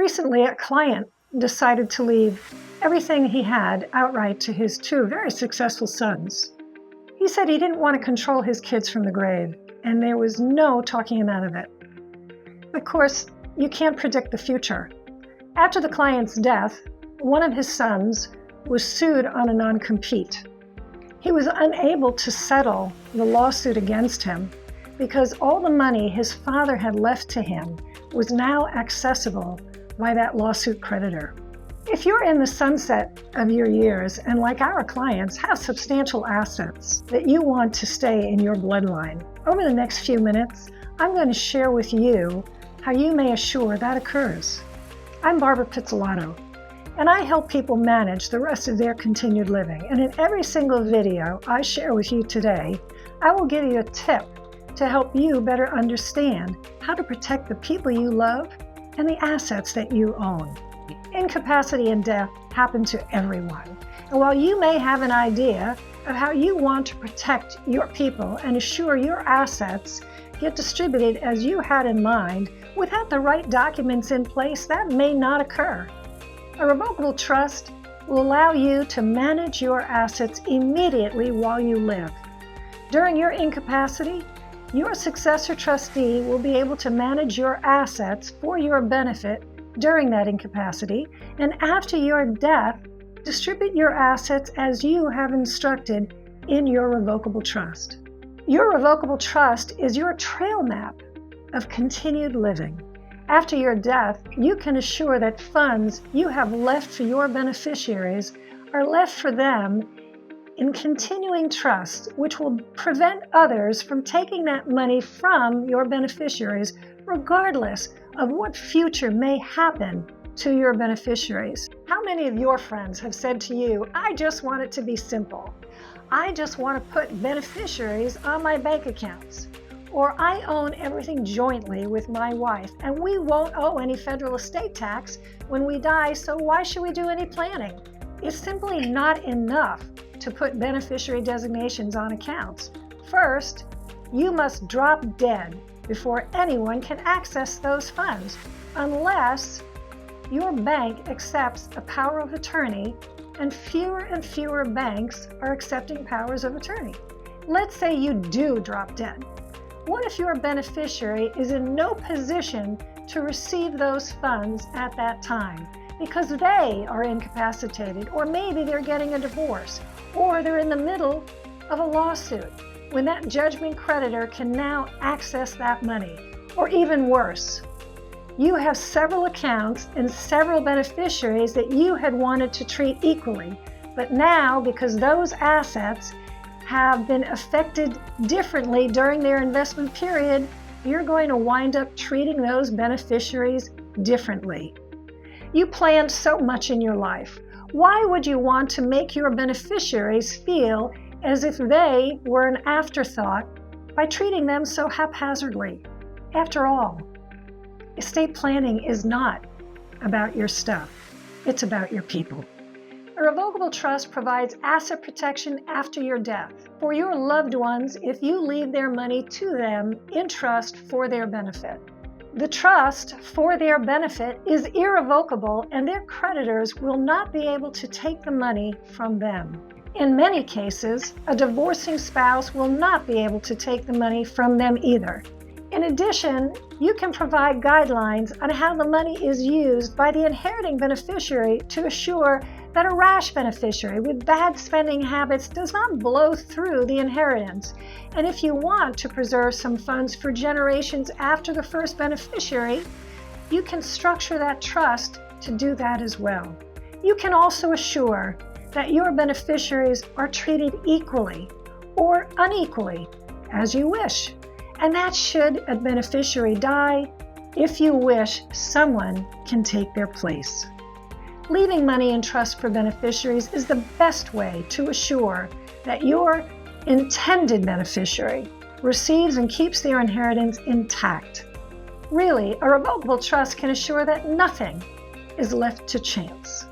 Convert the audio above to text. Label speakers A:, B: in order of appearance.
A: Recently, a client decided to leave everything he had outright to his two very successful sons. He said he didn't want to control his kids from the grave, and there was no talking him out of it. Of course, you can't predict the future. After the client's death, one of his sons was sued on a non-compete. He was unable to settle the lawsuit against him because all the money his father had left to him was now accessible by that lawsuit creditor. If you're in the sunset of your years and, like our clients, have substantial assets that you want to stay in your bloodline, over the next few minutes, I'm going to share with you how you may assure that occurs. I'm Barbara Pizzolato, and I help people manage the rest of their continued living. And in every single video I share with you today, I will give you a tip to help you better understand how to protect the people you love and the assets that you own. Incapacity and death happen to everyone. And while you may have an idea of how you want to protect your people and assure your assets get distributed as you had in mind, without the right documents in place, that may not occur. A revocable trust will allow you to manage your assets immediately while you live. During your incapacity, your successor trustee will be able to manage your assets for your benefit during that incapacity, and after your death, distribute your assets as you have instructed in your revocable trust. Your revocable trust is your trail map of continued living. After your death, you can assure that funds you have left for your beneficiaries are left for them in continuing trust, which will prevent others from taking that money from your beneficiaries, regardless of what future may happen to your beneficiaries. How many of your friends have said to you, "I just want it to be simple. I just want to put beneficiaries on my bank accounts," or "I own everything jointly with my wife, and we won't owe any federal estate tax when we die, so why should we do any planning?" It's simply not enough to put beneficiary designations on accounts. First, you must drop dead before anyone can access those funds, unless your bank accepts a power of attorney, and fewer banks are accepting powers of attorney. Let's say you do drop dead. What if your beneficiary is in no position to receive those funds at that time because they are incapacitated, or maybe they're getting a divorce, or they're in the middle of a lawsuit when that judgment creditor can now access that money? Or even worse, you have several accounts and several beneficiaries that you had wanted to treat equally, but now, because those assets have been affected differently during their investment period, you're going to wind up treating those beneficiaries differently. You planned so much in your life. Why would you want to make your beneficiaries feel as if they were an afterthought by treating them so haphazardly? After all, estate planning is not about your stuff. It's about your people. A revocable trust provides asset protection after your death for your loved ones if you leave their money to them in trust for their benefit. The trust for their benefit is irrevocable, and their creditors will not be able to take the money from them. In many cases, a divorcing spouse will not be able to take the money from them either. In addition, you can provide guidelines on how the money is used by the inheriting beneficiary to assure that a rash beneficiary with bad spending habits does not blow through the inheritance. And if you want to preserve some funds for generations after the first beneficiary, you can structure that trust to do that as well. You can also assure that your beneficiaries are treated equally or unequally, as you wish. And that should a beneficiary die, if you wish, someone can take their place. Leaving money in trust for beneficiaries is the best way to assure that your intended beneficiary receives and keeps their inheritance intact. Really, a revocable trust can assure that nothing is left to chance.